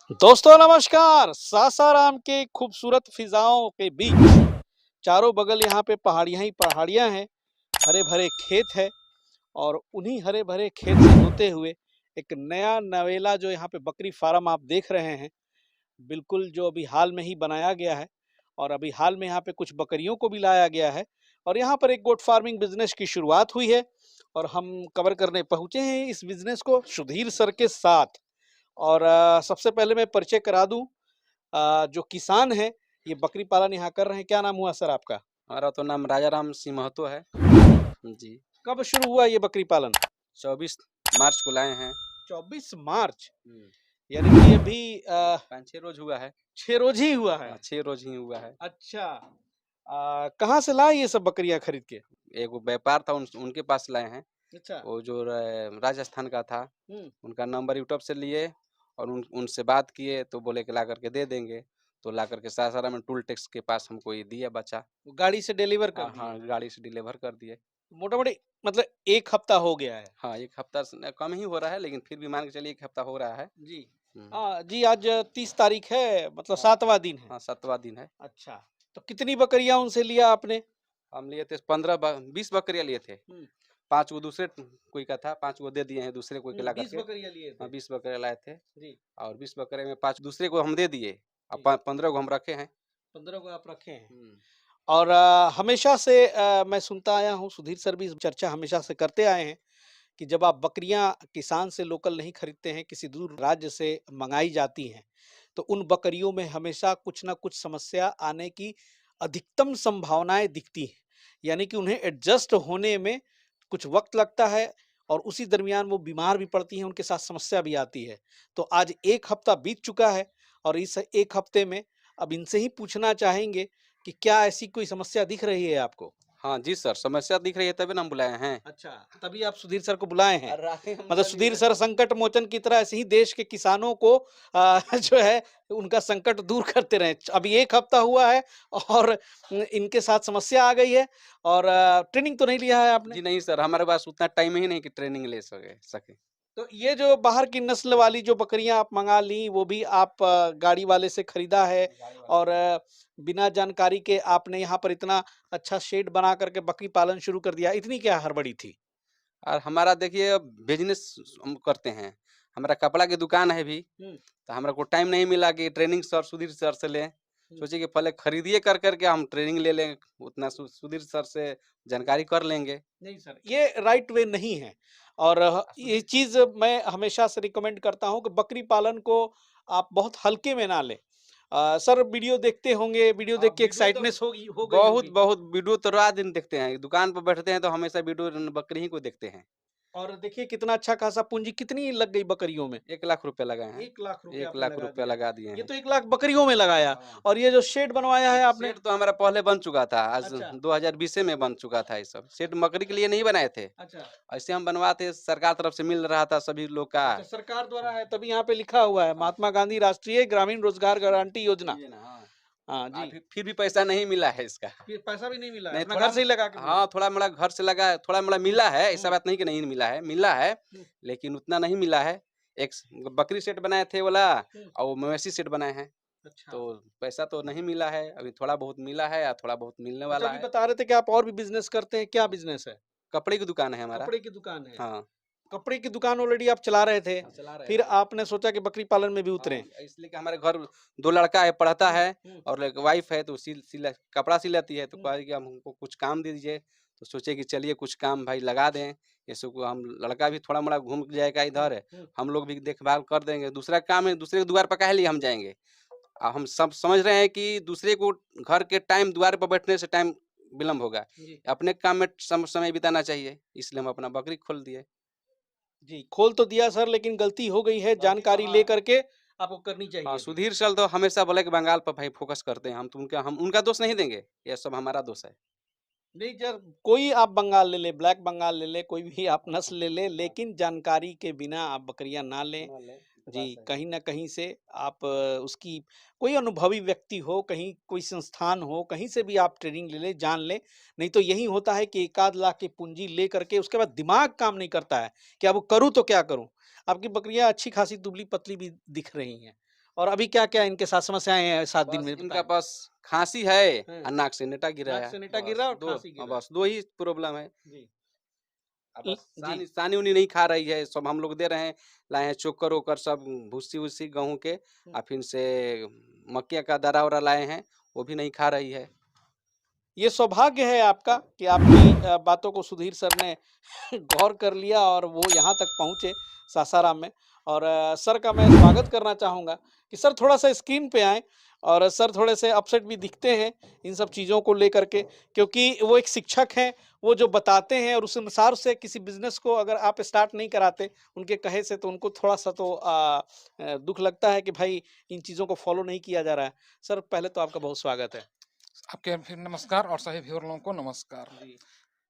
दोस्तों नमस्कार। सासाराम के खूबसूरत फिजाओं के बीच चारों बगल यहाँ पे पहाड़ियां ही पहाड़ियां हैं, हरे भरे खेत है और उन्हीं हरे भरे खेत से होते हुए एक नया नवेला जो यहाँ पे बकरी फार्म आप देख रहे हैं, बिल्कुल जो अभी हाल में ही बनाया गया है और अभी हाल में यहाँ पे कुछ बकरियों को भी लाया गया है और यहाँ पर एक गोट फार्मिंग बिजनेस की शुरुआत हुई है और हम कवर करने पहुंचे हैं इस बिजनेस को सुधीर सर के साथ। और सबसे पहले मैं परिचय करा दूं, जो किसान हैं, ये बकरी पालन यहाँ कर रहे हैं। क्या नाम हुआ सर आपका? हमारा तो नाम राजा राम सिंह महतो है जी। कब शुरू हुआ ये बकरी पालन? 24 मार्च को लाए हैं। 24 मार्च, यानी कि अभी 5-6 रोज हुआ है। 6 रोज ही हुआ है। 6 रोज ही हुआ है। अच्छा, कहाँ से लाए ये सब बकरियां खरीद के? एक वो व्यापार था उनके पास लाए हैं। अच्छा। वो जो राजस्थान का था, हम्म। उनका नंबर यूट्यूब से लिए और उनसे बात किए तो बोले कि ला करके दे देंगे। तो ला करके सासाराम में टूल टैक्स के पास हमको ये दिया बच्चा। वो गाड़ी से डिलीवर कर हाँ दिए? हाँ, गाड़ी से डिलीवर कर दिए। मोटा मोटी मतलब 1 हफ्ता हो गया है। हाँ, 1 हफ्ता से कम ही हो रहा है, लेकिन फिर भी मान के चलिए 1 हफ्ता हो रहा है। जी। हम्म, हाँ जी, आज 30 तारीख है, मतलब हाँ 7वां दिन है। हाँ, 7वां दिन है। अच्छा, तो कितनी बकरियां उनसे लिया आपने? हम लिए थे 20 बकरियां लिए थे। हम्म। 5 वो दूसरे कोई का था, 5 वो दे दिए हैं दूसरे कोई के ला 20 करके। बकरियां लिए थे। 20 बकरियां लाए थे जी। और 20 बकरे में 5 दूसरे को हम दे दिए और जी। 15 को हम रखे हैं। 15 को आप रखे हैं। हम्म, और हमेशा से मैं सुनता आया हूँ, सुधीर सर भी इस चर्चा हमेशा से करते आए हैं कि जब आप बकरियां किसान से लोकल नहीं खरीदते हैं, किसी दूर राज्य से मंगाई जाती हैं, तो उन बकरियों में हमेशा कुछ ना कुछ समस्या आने की अधिकतम संभावनाएं दिखती हैं। यानी कि उन्हें एडजस्ट होने में कुछ वक्त लगता है और उसी दरमियान वो बीमार भी पड़ती हैं, उनके साथ समस्या भी आती है। तो आज 1 हफ्ता बीत चुका है और इस 1 हफ्ते में अब इनसे ही पूछना चाहेंगे कि क्या ऐसी कोई समस्या दिख रही है आपको? हाँ जी सर, समस्या दिख रही है तभी ना हम बुलाए हैं। अच्छा, तभी आप सुधीर सर को बुलाए हैं। और राखी हम मतलब सर सुधीर लिए। सर संकट मोचन की तरह ऐसे ही देश के किसानों को जो है उनका संकट दूर करते रहें। अभी 1 हफ्ता हुआ है और इनके साथ समस्या आ गई है और ट्रेनिंग तो नहीं लिया है आपने? जी नहीं सर, हमारे पास उतना टाइम ही नहीं कि ट्रेनिंग ले सके। तो ये जो बाहर की नस्ल वाली जो बकरियां आप मंगा ली, वो भी आप गाड़ी वाले से खरीदा है और बिना जानकारी के आपने यहाँ पर इतना अच्छा शेड बना करके बकरी पालन शुरू कर दिया, इतनी क्या हड़बड़ी थी? और हमारा देखिए बिजनेस हम करते हैं, हमारा कपड़ा की दुकान है भी। हुँ। तो हमारे को टाइम नहीं मिला कि ट्रेनिंग सर सुधीर सर से लें। हुँ। सोचे कि पहले खरीदिए कर करके हम ट्रेनिंग ले लें, उतना सुधीर सर से जानकारी कर लेंगे। नहीं सर, ये राइट वे नहीं है और ये चीज़ मैं हमेशा से रिकमेंड करता हूँ कि बकरी पालन को आप बहुत हल्के में ना लें। सर वीडियो देखते होंगे, वीडियो हाँ, देख के वीडियो तो एक्साइटनेस होगी हो गई बहुत होगी। बहुत वीडियो तो रात दिन देखते हैं, दुकान पर बैठते हैं तो हमेशा वीडियो बकरी ही को देखते हैं। और देखिए कितना अच्छा खासा पूँजी कितनी लग गई बकरियों में। 1 लाख रुपए लगाए हैं। 1 लाख रुपए 1 आपने लाख लगा रुपए दिया। लगा दिए ये हैं। तो 1 लाख बकरियों में लगाया हाँ। और ये जो शेड बनवाया है आपने। सेट तो हमारा पहले बन चुका था, आज अच्छा। 2020 में बन चुका था ये सब। सेट बकरी के लिए नहीं बनाए थे, अच्छा। ऐसे हम बनवाते, सरकार तरफ से मिल रहा था सभी लोग का। अच्छा, सरकार द्वारा है तभी यहाँ पे लिखा हुआ है हाँ, महात्मा गांधी राष्ट्रीय ग्रामीण रोजगार गारंटी योजना। ये ना हाँ। हाँ जी। फिर भी पैसा नहीं मिला है इसका। फिर पैसा भी नहीं मिला है, नहीं अपना थोड़ा घर से ही लगा के हाँ, भेजे। थोड़ा-मोड़ा घर से लगा, थोड़ा-मोड़ा मिला है, ऐसा हुँ। बात नहीं कि नहीं मिला है, मिला है, हुँ। लेकिन उतना नहीं मिला है। एक बकरी सेट बनाए थे वाला हुँ। और वो मवेशी सेट बनाए हैं, अच्छा। तो पैसा तो नहीं मिला है, अभी थोड़ा बहुत मिला है और थोड़ा बहुत मिलने अच्छा, वाला अभी है। बता रहे थे कि आप और भी बिज़नेस करते हैं, क्या बिज़नेस है? कपड़े की दुकान है हमारा। कपड़े की दुकान है। हाँ, कपड़े की दुकान ऑलरेडी आप चला रहे थे, हाँ, चला रहे फिर थे। आपने सोचा कि बकरी पालन में भी हाँ, उतरें। इसलिए कि हमारे घर 2 लड़का है, पढ़ता हुँ। है हुँ। और एक वाइफ़ है, तो सिला कपड़ा सिलाती है, तो हुँ। कहा कि हम हमको कुछ काम दे दीजिए। तो सोचे कि चलिए कुछ काम भाई लगा दें, इससे को हम लड़का भी थोड़ा-मोड़ा घूम जाएगा हुँ। इधर, हुँ। हम लोग भी देखभाल कर देंगे। दूसरा काम है, दूसरे के द्वार पर काहे लिए हम जाएँगे? हम सब समझ रहे हैं कि दूसरे को घर के टाइम द्वार पर बैठने से टाइम विलम्ब होगा। जी। अपने काम में समय बिताना चाहिए, इसलिए हम अपना बकरी खोल दिए। जी, खोल तो दिया सर, लेकिन गलती हो गई है, गलती तो जानकारी हाँ। लेकर के आपको करनी हाँ, चाहिए थी। सुधीर सर तो हमेशा ब्लैक बंगाल पर भाई फ़ोकस करते हैं, हम उनका दोष नहीं देंगे, ये सब हमारा दोष है। नहीं सर, कोई आप बंगाल ले ले, ब्लैक बंगाल ले ले, कोई भी आप नस्ल ले ले, हाँ, लेकिन जानकारी के बिना आप बकरियाँ ना लें। ना लें, तो जी, बात सही है। कहीं न कहीं से आप उसकी कोई अनुभवी व्यक्ति हो, कहीं कोई संस्थान हो, कहीं से भी आप ट्रेनिंग ले लें, जान लें। नहीं तो यही होता है कि 1 आध लाख की पूँजी ले करके उसके बाद दिमाग काम नहीं करता है कि अब करूँ तो क्या करूँ? आपकी बकरियाँ अच्छी खासी दुबली-पतली भी दिख रही हैं और अभी क्या-क्या इनके साथ समस्याएँ हैं 7 दिन बस में इनका बताएँ? बस खाँसी है हाँ, और नाक से नेटा गिर नाक रहा है। से नीटा गिर बस रहा है और 2 खाँसी गिर रहा है। बस 2 ही प्रॉब्लम है। जी। बस जी। सानी-उनी नहीं खा रही है, सब हम लोग दे रहे हैं, लाए हैं चोकर-वोकर सब भूसी-वूसी गेहूँ के हुँ। फिर से मक्के का दर्रा-वरा लाए हैं, वो भी नहीं खा रही है। ये सौभाग्य है आपका कि आपकी बातों को सुधीर सर ने गौर कर लिया और वो यहाँ तक पहुँचे सासाराम में और सर का मैं स्वागत करना चाहूँगा कि सर थोड़ा-सा स्क्रीन पे आएँ और सर थोड़े से अपसेट भी दिखते हैं इन सब चीज़ों को लेकर के क्योंकि वो एक शिक्षक हैं, वो जो बताते हैं और उस अनुसार से किसी बिज़नेस को अगर आप स्टार्ट नहीं कराते, उनके कहे से तो उनको थोड़ा-सा तो दुःख लगता है कि भाई इन चीज़ों को फ़ॉलो नहीं किया जा रहा है। सर पहले तो आपका बहुत स्वागत है। आपके फिर नमस्कार और सभी व्यूअर लोगों को नमस्कार। जी,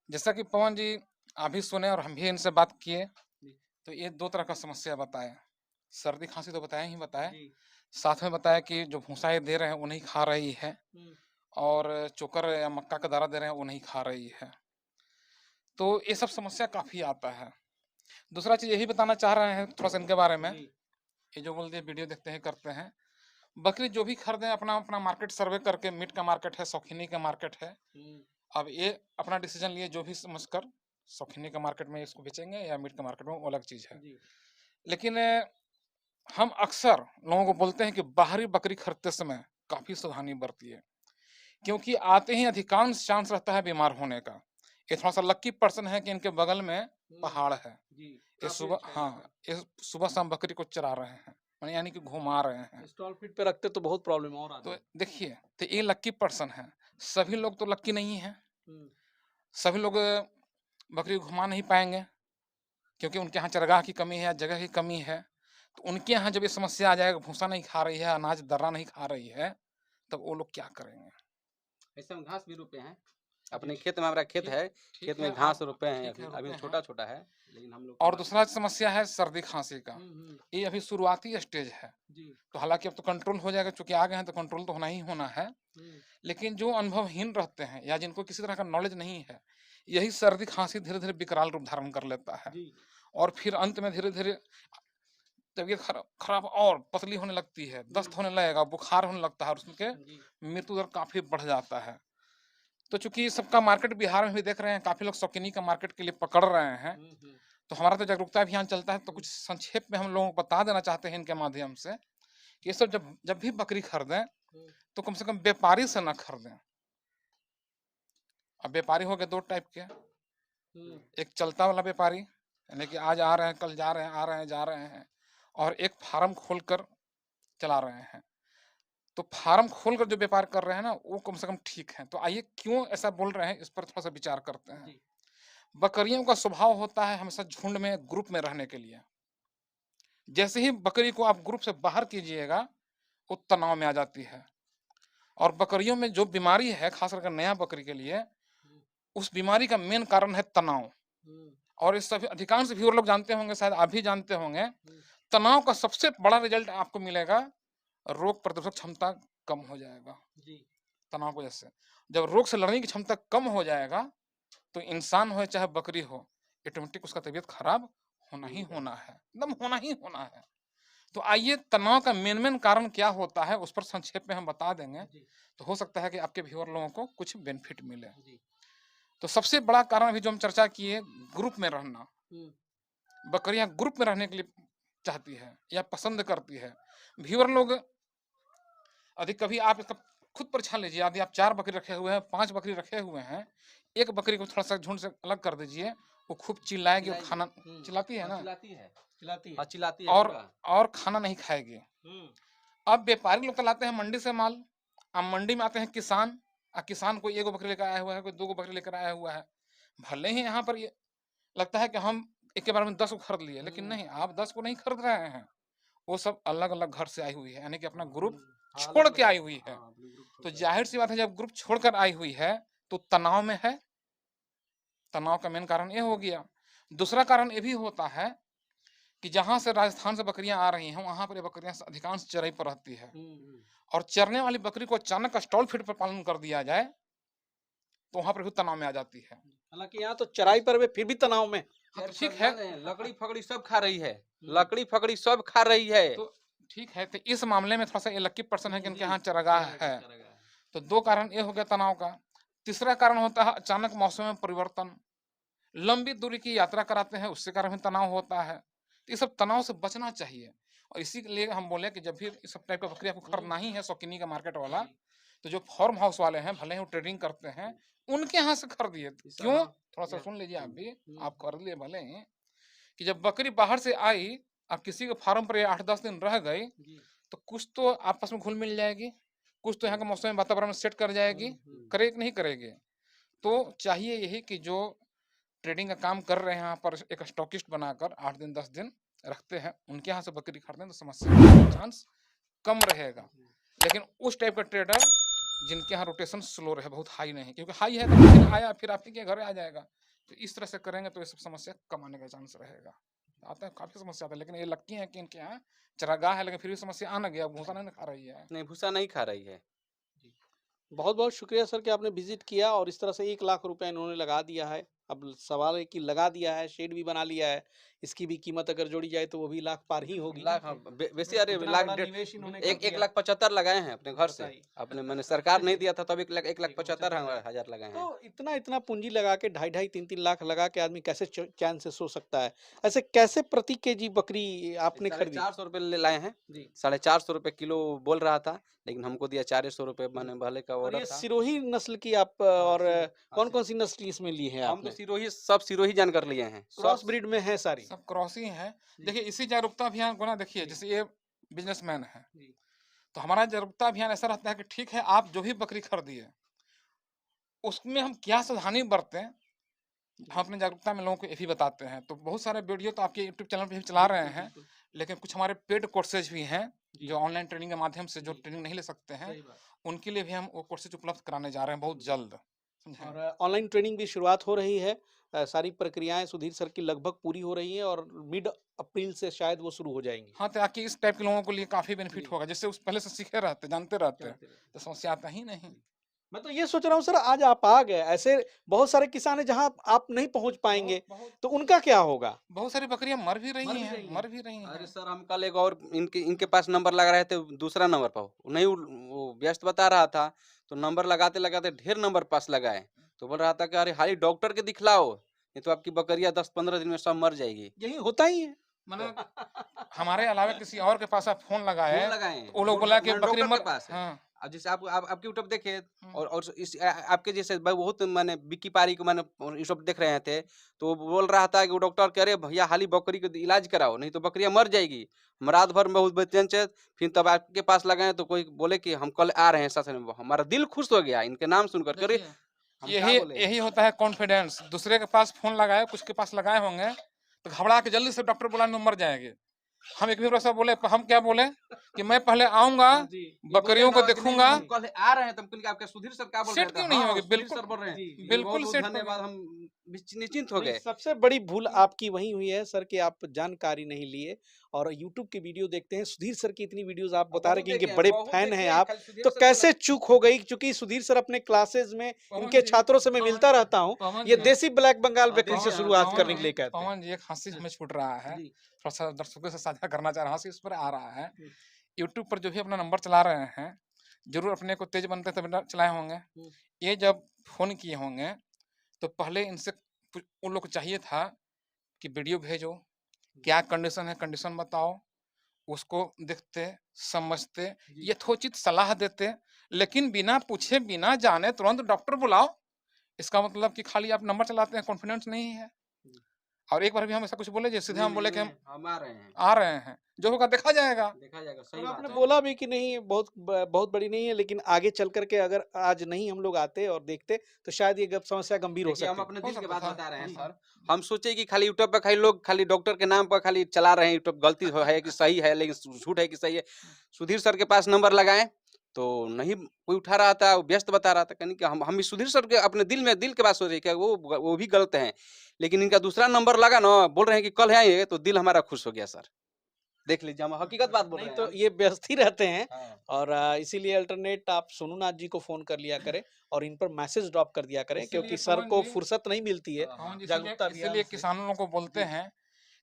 जैसा कि पवन जी आप भी सुने और हम भी इनसे बात किए, जी, तो ये 2 तरह का समस्या बताए। सर्दी-खाँसी तो बताया ही बताया, जी। साथ में बताया कि जो भूसा ये दे रहे हैं वो नहीं खा रही है हुँ, और चोकर या मक्का का दाना दे रहे हैं वो नहीं खा रही है। तो ये सब समस्या काफ़ी आता है। दूसरा चीज़ ये भी बताना चाह रहे हैं थोड़ा-सा इनके बारे में, जी। ये जो बोलते हैं वीडियो देखते हैं, करते हैं। बकरी जो भी खरीदें अपना-अपना मार्केट सर्वे करके, मीट का मार्केट है, शौकीनी का मार्केट है। हुँ, अब ये अपना डिसीजन लिए जो भी समझकर शौकीनी का मार्केट में इसको बेचेंगे या मीट का मार्केट में, वो अलग चीज़ है। जी। लेकिन हम अक्सर लोगों को बोलते हैं कि बाहरी बकरी खरीदते समय काफ़ी सावधानी बरतिए, क्योंकि आते ही अधिकांश चांस रहता है बीमार होने का। ये थोड़ा-सा लकी पर्सन है कि इनके बगल में हुँ, पहाड़ है। जी, ये काफ़ी सुबह अच्छा है ये हाँ, तो। ये सुबह-शाम बकरी को चरा रहे हैं, यानी कि घुमा रहे हैं। स्टॉल फीड पे रखते तो बहुत प्रॉब्लम और तो आती। देखिए, तो ये लकी पर्सन है। सभी लोग तो लकी नहीं हैं। हुँ, सभी लोग बकरी को घुमा नहीं पाएँगे। क्योंकि उनके यहाँ चरगाह की कमी है, जगह की कमी है। तो उनके यहाँ जब ये समस्या आ जाएगा, भूसा नहीं खा रही है, अनाज दर्रा नहीं खा रही है, तब वो लोग क्या करेंगे? ऐसे हम घास भी रोपे हैं। जी, अपने खेत में हमारा खेत ठीक है, ठीक खेत है, में घास आप रोपे हैं ठीक है, अभी रुके हैं। छोटा-छोटा है, लेकिन हम लोग और कमा दूसरा समस्या है सर्दी-खाँसी का। हुँ, हुँ, ये अभी शुरुआती स्टेज है, जी, तो हालाँकि अब तो कंट्रोल हो जाएगा, चूँकि आ गए हैं तो कंट्रोल तो होना ही होना है। हुँ, लेकिन जो अनुभवहीन रहते हैं या जिनको किसी तरह का नॉलेज नहीं है, यही सर्दी-खाँसी धीरे-धीरे विकराल रूप धारण कर लेता है। जी, और फिर अंत में धीरे-धीरे तबीयत खराब खराब और पतली होने लगती है, हुँ, दस्त होने लगेगा, बुखार होने लगता है और उसके जी, मृत्यु दर काफ़ी बढ़ जाता है। तो चूँकि सबका मार्केट बिहार में भी देख रहे हैं, काफ़ी लोग शौकीनी का मार्केट के लिए पकड़ रहे हैं, हुँ, हुँ, तो हमारा तो जागरूकता अभियान चलता है, तो हुँ, कुछ संक्षेप में हम लोगों को बता देना चाहते हैं इनके माध्यम से कि ये सब जब जब भी बकरी खरीदें, हुँ, तो कम से कम व्यापारी से ना खरीदें। अब व्यापारी हो गए 2 टाइप के, हुँ, एक चलता वाला व्यापारी, यानी कि आज आ रहे हैं, कल जा रहे हैं, आ रहे हैं, जा रहे हैं, और एक फार्म खोलकर चला रहे हैं। तो फार्म खोलकर जो व्यापार कर रहे हैं ना, वो कम से कम ठीक है। तो आइए क्यों ऐसा बोल रहे हैं, इस पर थोड़ा-सा विचार करते हैं। जी, बकरियों का स्वभाव होता है हमेशा झुंड में, ग्रुप में रहने के लिए। जैसे ही बकरी को आप ग्रुप से बाहर कीजिएगा, वो तनाव में आ जाती है। और बकरियों में जो बीमारी है, खास करके नया बकरी के लिए, हुँ, उस बीमारी का मेन कारण है तनाव। हुँ, और इस सभी अधिकांश व्यूअर लोग जानते होंगे, शायद आप भी जानते होंगे, हुँ, तनाव का सबसे बड़ा रिजल्ट आपको मिलेगा, रोग प्रतिरोधक क्षमता कम हो जाएगा, जी, तनाव की वजह से। जब रोग से लड़ने की क्षमता कम हो जाएगा, तो इंसान हो चाहे बकरी हो, ऑटोमेटिक उसका तबीयत खराब होना ही होना है, एकदम होना ही होना है। तो आइए तनाव का मेन कारण क्या होता है, उस पर संक्षेप में हम बता देंगे, जी, तो हो सकता है कि आपके व्यूअर लोगों को कुछ बेनिफिट मिले। जी, तो सबसे बड़ा कारण अभी जो हम चर्चा किए, ग्रुप में रहना। हुँ, बकरियां ग्रुप में रहने के लिए चाहती है या पसंद करती है। व्यूअर लोग अधिक, कभी आप इसका खुद परीक्षण लीजिए, यदि आप 4 बकरी रखे हुए हैं, 5 बकरी रखे हुए हैं, एक बकरी को थोड़ा-सा झुंड से अलग कर दीजिए, वो खूब चिल्लाएगी और चिल्लाएगी। खाना हुँ, चिल्लाती है हाँ, ना? चिल्लाती है। चिल्लाती हाँ, है। चिल्लाती है और पूरा। और खाना नहीं खाएगी। हुँ, अब व्यापारी लोग तो लाते हैं मंडी से माल, अब मंडी में आते हैं किसान, किसान कोई 1 गो बकरी लेकर आया हुआ है, कोई 2 गो बकरी लेकर आया हुआ है। भले ही यहाँ पर ये लगता है कि हम एक के बार में 10 को खरीद लिए, लेकिन हुँ, नहीं, आप 10 को नहीं खरीद रहे हैं। वो सब अलग-अलग घर से आई हुई है, यानी कि अपना ग्रुप हुँ, हाँ, छोड़ के अलग-अलग आई हुई है। हाँ, ब्लू ग्रुप छोड़ तो के आई है। ज़ाहिर-सी बात है, जब ग्रुप छोड़कर आई हुई है, तो तनाव में है, तनाव का मेन कारण ये हो गया। दूसरा कारण ये भी होता है कि जहाँ से राजस्थान से बकरियाँ आ रही हैं, वहाँ पर ये बकरियाँ अधिकांश चराई पर रहती है। हुँ, हुँ, और चरने वाली बकरी को अचानक स्टॉल फीड पर पालन कर दिया जाए, तो वहाँ पर भी तनाव में आ जाती है। हालाँकि यहाँ तो चराई पर वे फिर भी तनाव में। हाँ, यार तो सब ठीक है। जान रहे हैं, लकड़ी-फकड़ी सब खा रही है। हुँ, लकड़ी-फकड़ी सब खा रही है। तो ठीक है, तो इस मामले में थोड़ा सा ये लकी पर्सन है कि इनके यहाँ चरागाह है। तो 2 कारण ये हो गया तनाव का। तीसरा कारण होता है अचानक मौसम में परिवर्तन। लंबी दूरी की यात्रा कराते हैं, उससे कारण भी तनाव होता है। तो ये सब तनाव से बचना चाहिए और इसी के लिए हम बोले कि जब भी इस सब टाइप का बकरी आपको खरीदना ही है शौकीनी का मार्केट वाला, तो जो फार्म हाउस वाले हैं, भले ही वो ट्रेडिंग करते हैं, उनके यहाँ से खरीदिए। क्यों? थोड़ा-सा सुन लीजिए आप भी, आप खरीद लिए भले ही, कि जब बकरी बाहर से आई, अब किसी के फार्म पर ये 8-10 दिन रह गई, तो कुछ तो आपस में घुल-मिल जाएगी, कुछ तो यहाँ के मौसम वातावरण में सेट कर जाएगी, करेगी कि नहीं करेगी? तो चाहिए यही कि जो ट्रेडिंग का काम कर रहे हैं यहाँ पर एक स्टॉकिस्ट बनाकर 8 दिन 10 दिन रखते हैं, उनके यहाँ से बकरी खरीदें तो समस्या का चांस कम रहेगा। लेकिन उस टाइप का ट्रेडर जिनके यहाँ रोटेशन स्लो रहे, बहुत हाई नहीं, क्योंकि हाई है तो फिर आया फिर आपके के घर आ जाएगा। तो इस तरह से करेंगे तो ये सब समस्या कम आने का चांस रहेगा। आता है, काफ़ी समस्या आता है, लेकिन ये लकी है कि इनके यहाँ चरागाह है, लेकिन फिर भी समस्या आ ना गया, भूसा नहीं ना खा रही है। नहीं, भूसा नहीं खा रही है। बहुत-बहुत शुक्रिया सर कि आपने विज़िट किया और इस तरह से 1 लाख रुपए इन्होंने लगा दिया है। अब सवाल है कि लगा दिया है, शेड भी बना लिया है, इसकी भी कीमत अगर जोड़ी जाए तो वो भी लाख पार ही होगी। लाख हाँ, वैसे अरे इतना लाख बड़ा डेढ़ निवेश इन्होंने एक कर एक दिया। लाख 75 लगाए हैं अपने घर से। बताइए। अपने मैंने सरकार नहीं दिया था तब 1,75,000 लगाए हैं। तो इतना पूंजी लगा के 2.5-2.5 3-3 लाख लगा के आदमी कैसे चैन से सो सकता है? ऐसे कैसे प्रति केजी बकरी आपने खरीदी? 450 रुपए ले लाए हैं। जी। 450 रुपए किलो बोल रहा था, लेकिन हमको दिया 400 रुपए, मैंने भले का और ऑर्डर ये था। सिरोही नस्ल की आप और हाँ, कौन-कौन सी नस्ल इसमें ली है हम आपने? तो सब सिरोही जानकर लिए हैं। क्रॉस ब्रीड में है सारी? सब क्रॉसिंग है। देखिए इसी जागरूकता अभियान को ना देखिए, जैसे ये बिजनेसमैन है, जी। तो हमारा जागरूकता अभियान ऐसा रहता है कि ठीक है, आप जो भी बकरी खरीदिए, उसमें हम क्या सावधानी बरतें, हम अपने जागरूकता में लोगों को ये भी बताते हैं। तो बहुत सारे वीडियो तो आपके यूट्यूब चैनल पे भी चला रहे हैं, लेकिन कुछ हमारे पेड कोर्सेज भी हैं, जो ऑनलाइन ट्रेनिंग के माध्यम से जो ट्रेनिंग नहीं ले सकते हैं, उनके लिए भी हम वो कोर्सेज उपलब्ध कराने जा रहे हैं बहुत जल्द। समझे? और ऑनलाइन ट्रेनिंग भी शुरुआत हो रही है। सारी प्रक्रियाएँ सुधीर सर की लगभग पूरी हो रही हैं और मिड अप्रैल से शायद वो शुरू हो जाएँगी। हाँ, ताकि इस टाइप के लोगों के लिए काफ़ी बेनिफिट होगा, जिससे उस पहले से सीखे रहते, जानते रहते, तो समस्या आता ही नहीं। मैं तो ये सोच रहा हूँ सर आज आप आ गए, ऐसे बहुत सारे किसान हैं जहाँ आप नहीं पहुँच पाएँगे, तो उनका क्या होगा? बहुत सारी बकरियाँ मर भी रही हैं। अरे सर, हम कल एक और इनके पास नंबर लगा रहे थे, दूसरा नंबर पर नहीं, वो व्यस्त बता रहा था, तो नंबर लगाते लगाते ढेर नंबर पास लगाए, तो बोल रहा था कि अरे हाली डॉक्टर के दिखलाओ, नहीं तो आपकी बकरियां 10-15 दिन में सब मर जाएगी। यही होता ही है। माने हमारे अलावा किसी और के पास आप फ़ोन लगाए, फोन लगाए तो वो लोग बोला कि मैंने बकरी डॉक्टर मर के पास है। हाँ, अब जैसे आप यूट्यूब देखे हुँ। और आपके जैसे बहुत मैंने बिक्की पारी को मैंने ये सब देख रहे थे, तो वो बोल रहा था कि वो डॉक्टर कह रहे भैया हाली बकरी का इलाज कराओ, नहीं तो बकरियां मर जाएगी। हम रात भर में बहुत बेचैन थे, फिर तब आपके पास लगाए तो कोई बोले कि हम कल आ रहे हैं साथ में। हमारा दिल खुश हो गया इनके नाम सुनकर के। अरे देखिए, हम क्या यही बोले। यही होता है कॉन्फिडेंस। दूसरे के पास फ़ोन लगाए, कुछ के पास लगाए होंगे, तो घबरा के जल्दी से डॉक्टर बुलाने में मर जाएँगे। हम एक भी भरोसा बोले, हम क्या बोले कि मैं पहले आऊँगा, बकरियों को देखूँगा। हम कल आ रहे हैं, तो हम कल आपके सुधीर सर क्या बोल रहे सेट थे? क्यों नहीं हाँ, होगी? सुधीर बिल्कुल, सर बोल रहे हैं। जी, बिल्कुल बहुत-बहुत सेट होगी। धन्यवाद, हम निश्चिंत हो नहीं, गए। सबसे बड़ी भूल आपकी वही हुई है सर कि आप जानकारी नहीं लिए और यूट्यूब की वीडियो देखते हैं। सुधीर सर की इतनी वीडियोज़ आप बता रहे हैं कि इनके बड़े फैन हैं आप, तो कैसे चूक हो गई? क्योंकि सुधीर सर अपने क्लासेस में इनके छात्रों से मैं मिलता रहता हूँ। ये देसी ब्लैक बंगाल बकरी से शुरुआत करने के लिए कहते हैं। पवन जी, एक हँसी हमें छूट रहा है, जी। थोड़ा-सा दर्शकों से साझा करना चाह रहा हूँ, हँसी इस पर आ रहा है। जी। यूट्यूब पर जो भी अपना नंबर चला रहे हैं, ज़रूर अपने को तेज़ बनते तभी ना चलाए होंगे। हुँ। ये जब फ़ोन किए होंगे, तो पहले इनसे उन लोग को चाहिए था कि वीडियो भेजो, क्या कंडीशन है, कंडीशन बताओ, उसको देखते, समझते, यथोचित सलाह देते, लेकिन बिना पूछे, बिना जाने तुरंत डॉक्टर बुलाओ, इसका मतलब कि खाली आप नंबर चलाते हैं, कॉन्फिडेंस नहीं है। और एक बार भी हम ऐसा कुछ बोले, सीधे हम बोले कि हम आ रहे हैं, आ रहे हैं, जो होगा देखा जाएगा। देखा जाएगा। सही और बात आपने है। बोला भी कि नहीं बहुत बड़ी नहीं है, लेकिन आगे चल कर के अगर आज नहीं हम लोग आते और देखते, तो शायद ये समस्या गंभीर हो देखिए, हम सकती। अपने हो दिल की सकता बात था। बता रहे हैं जी। सर। हम सोचे कि खाली यूट्यूब पे खाली लोग खाली डॉक्टर के नाम पर खाली चला रहे हैं, यूट्यूब गलती है कि सही है, लेकिन झूठ है कि सही है। सुधीर सर के पास नंबर लगाए, तो नहीं कोई उठा रहा था, वो व्यस्त बता रहा था। कहने कि हम इस सुधीर सर के अपने दिल के बात सोच रहे कि वो भी गलत हैं, लेकिन इनका दूसरा नंबर लगा ना, बोल रहे हैं कि कल आएंगे, तो दिल हमारा खुश हो गया सर। देख लीजिए, हम हकीकत बात बोल नहीं रहे तो हैं। ये व्यस्त ही रहते हैं हाँ। और इसीलिए अल्टरनेट आप सोनू नाथ जी को फ़ोन कर लिया करें और इन पर मैसेज ड्रॉप कर दिया करें, इसीलिए क्योंकि सर पवन को जी फुर्सत नहीं मिलती है पवन जी, जागरूकता अभियान इसीलिए से। किसानों लोगों को बोलते हैं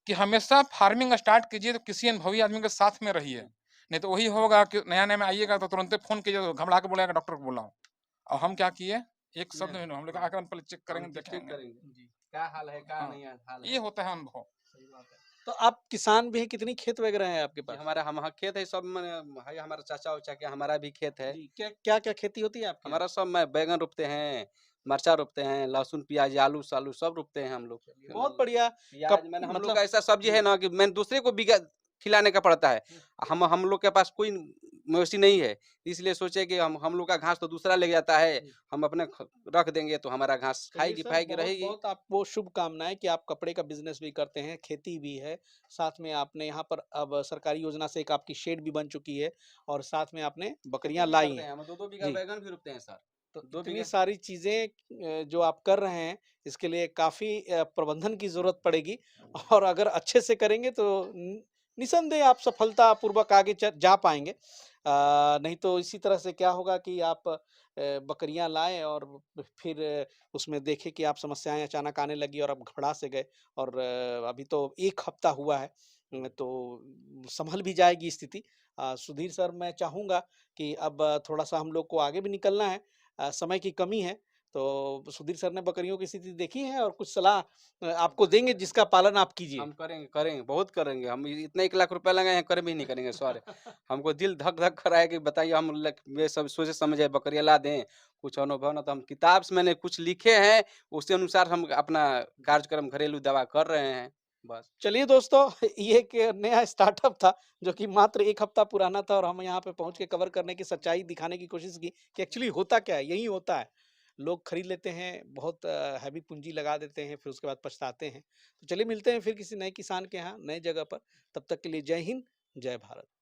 कि हमेशा फार्मिंग स्टार्ट कीजिए तो किसी अनुभवी आदमी के साथ में रहिए, नहीं तो वही होगा कि नया-नया में आइएगा तो तुरंत फ़ोन कीजिएगा, घबरा के बोलेगा डॉक्टर को बुलाओ। और हम क्या किए, एक शब्द नहीं, में हम लोग आकर पहले चेक करेंगे, चेक देखेंगे। करेंगे जी, क्या हाल है, क्या हाँ, नहीं है हाल ये है। होता है अनुभव। सही बात है। तो आप किसान भी हैं, कितनी खेत वगैरह है आपके जी, पास? हमारा हम खेत है सब में है, हमारा चाचा-उचा के हमारा भी खेत है। जी, क्या-क्या खेती होती है आपके यहाँ? हमारा सब में बैगन रोपते हैं, मर्चा रोपते हैं, लहसुन, प्याज़, आलू-सालू सब रोपते हैं हम लोग। बहुत बढ़िया। प्याज़ कब मैंने हम लोग मतलब का ऐसा सब्ज़ी है जी, ना कि मैंने दूसरे को बिगा खिलाने का पड़ता है। हम लोग के पास कोई मवेशी नहीं है, इसलिए सोचे कि हम लोग का घास तो दूसरा ले जाता है, जी। हम अपने ख रख देंगे तो हमारा घास चलिए खाएगी, सर, पाएगी, रहेगी। बहुत-बहुत आपको शुभकामनाएँ कि आप कपड़े का बिज़नेस भी करते हैं, खेती भी है, साथ में आपने यहाँ पर अब सरकारी योजना से एक आपकी शेड भी बन चुकी है और साथ में आपने खेती बकरियाँ भी लाई करते हैं। हैं, हम 2-2 बीघा जी, बैंगन भी रोपते हैं सर। तो 2 इतनी बीघा सारी चीज़ें जो आप कर रहे हैं, इसके लिए काफ़ी प्रबंधन की ज़रूरत पड़ेगी और अगर अच्छे से करेंगे तो निसंदेह आप सफलतापूर्वक आगे जा पाएँगे। नहीं तो इसी तरह से क्या होगा कि आप बकरियाँ लाएँ और फिर उसमें देखें कि आप समस्याएँ अचानक आने लगी और आप घबरा से गए और अभी तो 1 हफ्ता हुआ है। तो सँभल भी जाएगी स्थिति। सुधीर सर, मैं चाहूँगा कि अब थोड़ा-सा हम लोग को आगे भी निकलना है। समय की कमी है, तो सुधीर सर ने बकरियों की स्थिति देखी है और कुछ सलाह आपको देंगे जिसका पालन आप कीजिए। हम करेंगे, करेंगे, बहुत करेंगे। हम इतना 1 लाख रुपया लगाए हैं, कर भी नहीं करेंगे सर। हमको दिल धक-धक कर रहा है कि बताइए हम ये सब सोचे समझे बकरियाँ ला दें, कुछ अनुभव ना तो हम किताब से मैंने कुछ लिखे हैं, उसी अनुसार हम अपना कार्यक्रम घरेलू दवा कर रहे हैं, बस। चलिए दोस्तों, ये एक नया स्टार्टअप था जो कि मात्र 1 हफ्ता पुराना था और हम यहाँ पे पहुँच के कवर करने की सच्चाई दिखाने की कोशिश की कि एक्चुअली होता क्या है, यही होता है। लोग खरीद लेते हैं, बहुत हैवी पूँजी लगा देते हैं, फिर उसके बाद पछताते हैं। तो चलिए मिलते हैं फिर किसी नए किसान के यहाँ, नए जगह पर। तब तक के लिए जय हिंद, जय भारत।